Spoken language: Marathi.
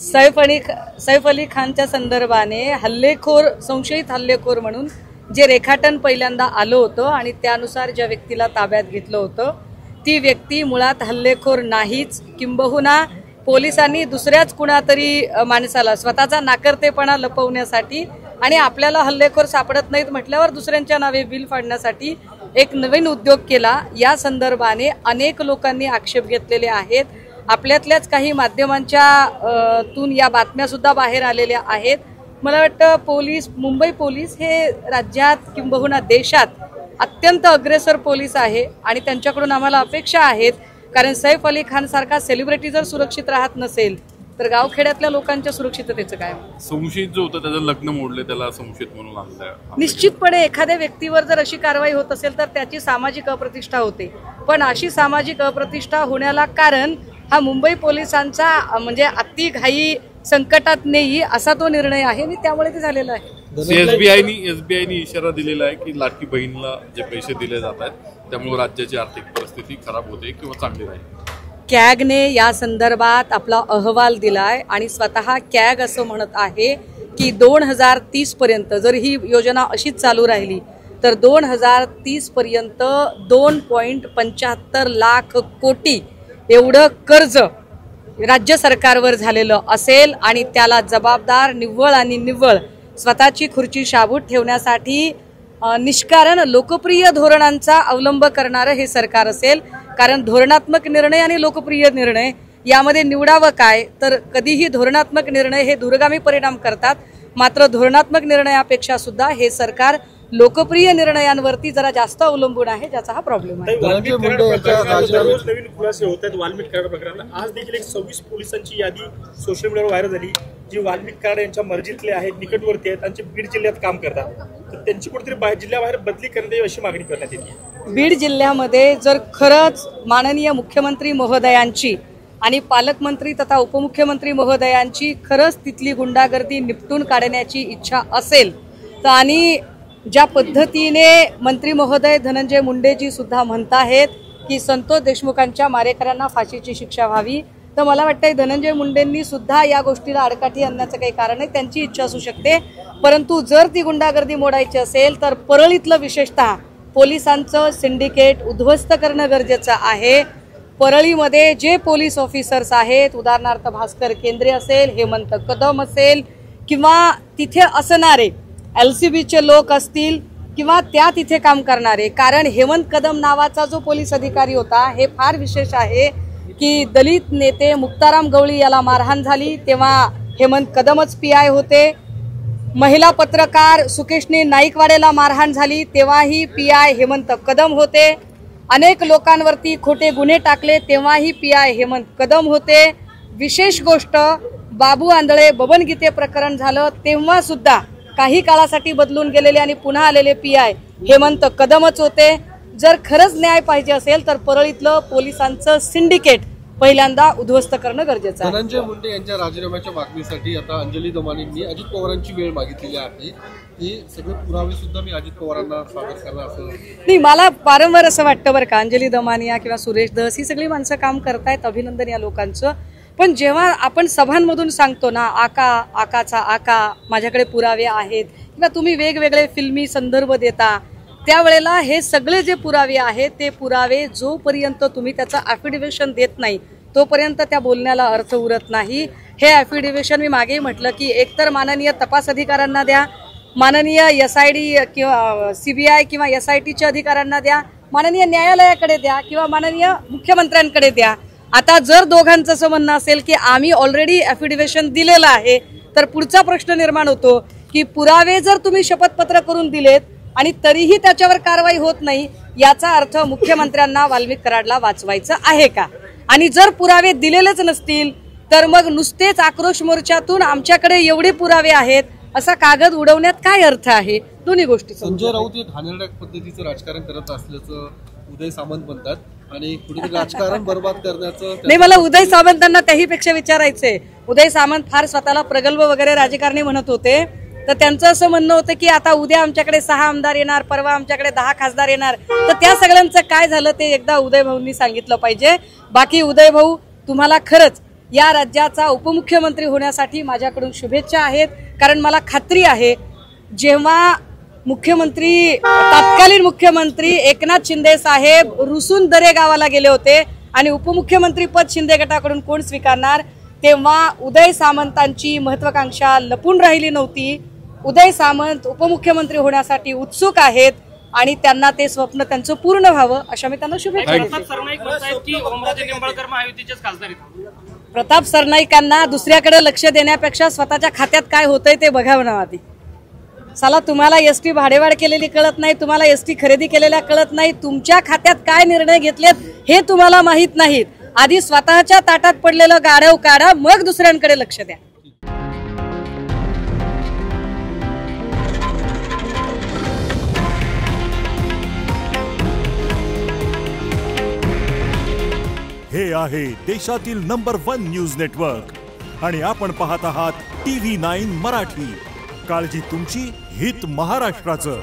सैफ अली खानच्या संदर्भाने हल्लेखोर संशयित हल्लेखोर म्हणून जे रेखाटन पहिल्यांदा आलं होतं आणि त्यानुसार ज्या व्यक्तीला ताब्यात घेतलं होतं ती व्यक्ती मुळात हल्लेखोर नाहीच, किंबहुना पोलिसांनी दुसऱ्याच कुणातरी माणसाला स्वतःचा नाकर्तेपणा लपवण्यासाठी आणि आपल्याला हल्लेखोर सापडत नाहीत म्हटल्यावर दुसऱ्यांच्या नावे बिल फाडण्यासाठी एक नवीन उद्योग केला। या संदर्भाने अनेक लोकांनी आक्षेप घेतलेले आहेत। आपल्यातल्याच काही माध्यमांच्या तून या बातम्या सुद्धा बाहेर आलेल्या आहेत। मला वाटतं मुंबई पोलीस हे राज्यात किंबहुना देशात अत्यंत अग्रेसर पोलीस आहे आणि त्यांच्याकडून आम्हाला अपेक्षा आहेत, कारण सैफ अली खान सारखा सेलिब्रिटी जर सुरक्षित राहत नसेल तर गावखेड्यातल्या लोकांच्या सुरक्षिततेचं काय? संशयित जो होता त्याचं लग्न मोडले, त्याला संशयित म्हणून आणलं। निश्चितपणे एखाद्या व्यक्तीवर जर अशी कारवाई होत असेल तर त्याची सामाजिक अप्रतिष्ठा होते, पण अशी सामाजिक अप्रतिष्ठा होण्याला कारण हा मुंबई पोलिसांचा म्हणजे अति घाई संकटात नेई असा तो निर्णय आहे आणि त्यामुळे ते झालेलं आहे। एसबीआयनी इशारा दिलेला आहे की लाडकी बहीणला जे पैसे दिले जात आहेत त्यामुळे राज्याची आर्थिक परिस्थिती खराब होते किंवा चांगली राहील। कॅगने या संदर्भात आपला अहवाल दिलाय आणि स्वतः कॅग असं म्हणत आहे की 2030 पर्यंत जर ही योजना अशीच चालू राहिली तर 2030 पर्यंत 2.75 लाख कोटी एवढं कर्ज राज्य सरकारवर झालेलं असेल आणि त्याला जबाबदार निव्वळ स्वतःची खुर्ची शाबूत ठेवण्यासाठी निष्कारण लोकप्रिय धोरणांचा अवलंब करणारं हे सरकार असेल। कारण धोरणात्मक निर्णय आणि लोकप्रिय निर्णय यामध्ये निवडावं काय, तर कधीही धोरणात्मक निर्णय हे दूरगामी परिणाम करतात, मात्र धोरणात्मक निर्णयापेक्षा सुद्धा हे सरकार लोकप्रिय निर्णयांवरती जरा जास्त अवलंबून आहे, ज्याचा हा प्रॉब्लेम आहे। नवीन खुलासे होत आहेत वाल्मिक कराड प्रकरणात। आज देखील एक 26 पोलिसांची यादी सोशल मीडियावर व्हायरल झाली, जी वाल्मिक कराड यांच्या मर्जीतले आहेत, निकटवर्ती आहेत, त्यांचे बीड जिल्ह्यात काम करतात, तर त्यांची कुठेतरी जिल्ह्याबाहेर बदली करण्यात यावी अशी मागणी करण्यात येते। बीड जिल्ह्यामध्ये जर खरंच माननीय मुख्यमंत्री महोदयांची आणि पालकमंत्री तथा उपमुख्यमंत्री महोदयांची खरंच तिथली गुंडागर्दी निपटून काढण्याची इच्छा असेल तर आणि ज्या पद्धतीने मंत्री महोदय धनंजय मुंडेजी सुद्धा म्हणताहेत की संतोष देशमुखांच्या मारेकऱ्यांना फाशीची शिक्षा व्हावी, तर मला वाटतं धनंजय मुंडेंनी सुद्धा या गोष्टीला आडकाठी आणण्याचं काही कारण नाही, त्यांची इच्छा असू शकते, परंतु जर ती गुंडागर्दी मोडायची असेल तर परळीतलं विशेषतः पोलिसांचं सिंडिकेट उद्ध्वस्त करणं गरजेचं आहे। परळीमध्ये जे पोलीस ऑफिसर्स आहेत, उदाहरणार्थ भास्कर केंद्रे असेल, हेमंत कदम असेल किंवा तिथे असणारे LCBचे लोक असतील किंवा त्या तिथे काम करणारे, कारण हेमंत कदम नावाचा जो पोलीस अधिकारी होता हे फार विशेष आहे की दलित नेते मुक्ताराम गवळी याला मारहाण झाली तेव्हा हेमंत कदमच PI होते। महिला पत्रकार सुकेशनी नाईकवाडेला मारहाण झाली तेव्हाही PI हेमंत कदम होते। अनेक लोकांवरती खोटे गुन्हे टाकले तेव्हाही PI हेमंत कदम होते। विशेष गोष्ट बाबू आंधळे बबन गीते प्रकरण झालं तेव्हा सुद्धा काही काळासाठी बदलून गेलेले आणि पुन्हा आलेले PI हेमंत कदमच होते। जर खरंच न्याय पाहिजे असेल तर परळीतलं पोलिसांचं सिंडिकेट पहिल्यांदा उद्ध्वस्त करणं गरजेचं आहे। धनंजय मुंडे यांच्या राजीनाम्याच्या मागणीसाठी आता अंजली दमानींनी अजित पवारांची वेळ मागितलेली आहे, हे सगळे पुरावे सुद्धा मी अजित पवारांना सादर करणार असं नाही। मला वारंवार असं वाटतं बरं का, अंजली दमानिया किंवा सुरेश धस ही सगळी माणसं काम करतायत, अभिनंदन या लोकांचं, पण जेव्हा आपण सभांमधून सांगतो ना आकाचा आका माझ्याकडे पुरावे आहेत किंवा तुम्ही वेगवेगळे फिल्मी संदर्भ देता, त्यावेळेला हे सगळे जे पुरावे आहेत ते पुरावे जोपर्यंत तुम्ही त्याचं ॲफिडेव्हिशन देत नाही तोपर्यंत त्या बोलण्याला अर्थ उरत नाही। हे ॲफिडेव्हिशन मी मागेही म्हटलं की एकतर माननीय तपास अधिकाऱ्यांना द्या, माननीय SID किंवा CBI किंवा SITच्या अधिकाऱ्यांना द्या, माननीय न्यायालयाकडे द्या किंवा माननीय मुख्यमंत्र्यांकडे द्या। आता जर दोघांचं असं म्हणणं असेल की आम्ही ऑलरेडी ॲफिडेव्हिशन दिलेलं आहे तर पुढचा प्रश्न निर्माण होतो की पुरावे जर तुम्ही शपथपत्र करून दिलेत आणि तरीही त्याच्यावर कारवाई होत नाही, याचा अर्थ मुख्यमंत्र्यांना वाल्मिक कराडला वाचवायचं आहे का? आणि जर पुरावे दिलेलेच नसतील तर मग नुसतेच आक्रोश मोर्चातून आमच्याकडे एवढे पुरावे आहेत असा कागद उडवण्यात काय अर्थ आहे? दोन्ही गोष्टी। संजय राऊत हे घाणेरड्या पद्धतीचं राजकारण करत असल्याचं उदय सामंत म्हणतात आणि कुठेतरी राजकारण बर्बाद करण्याचं नाही। मला उदय सामंतांना त्याहीपेक्षा विचारायचंय, उदय सामंत फार स्वतःला प्रगल्भ वगैरे राजकारणी म्हणत होते, तर त्यांचं असं म्हणणं होतं की आता उद्या आमच्याकडे 6 आमदार येणार, परवा आमच्याकडे 10 खासदार येणार, तर त्या सगळ्यांचं काय झालं ते एकदा उदय भाऊंनी सांगितलं पाहिजे। बाकी उदय भाऊ तुम्हाला खरंच या राज्याचा उपमुख्यमंत्री होण्यासाठी माझ्याकडून शुभेच्छा आहेत. कारण मला खात्री आहे जेव्हा तत्कालीन मुख्यमंत्री एकनाथ शिंदे साहेब रुसून दरे गावाला गेले होते आणि उपमुख्यमंत्री पद शिंदे गटाकडून कोण स्वीकारणार, तेव्हा उदय सामंतांची महत्वाकांक्षा लपून राहिली नव्हती. उदय सामंत उपमुख्यमंत्री होण्यासाठी उत्सुक आहेत आणि त्यांना ते स्वप्न त्यांचं पूर्ण व्हावं अशा मी त्यांना शुभेच्छा देते. प्रताप सरनाईकांना दुसऱ्याकडे लक्ष देण्यापेक्षा स्वतःच्या खात्यात काय होतंय ते बघावं ना आधी. साला तुम्हाला एसटी भाडेवाढ केलेली कळत नाही, तुम्हाला एसटी खरेदी केलेल्या कळत नाही, तुमच्या खात्यात काय निर्णय घेतलेत हे तुम्हाला माहित नाहीत. आधी स्वतःच्या ताटात पडलेलं गाढव काढा, मग दुसऱ्यांकडे लक्ष द्या. हे आहे देशातील नंबर 1 न्यूज नेटवर्क आणि आपण पाहत आहात TV9 मराठी. काळजी तुमची, हित महाराष्ट्राचं.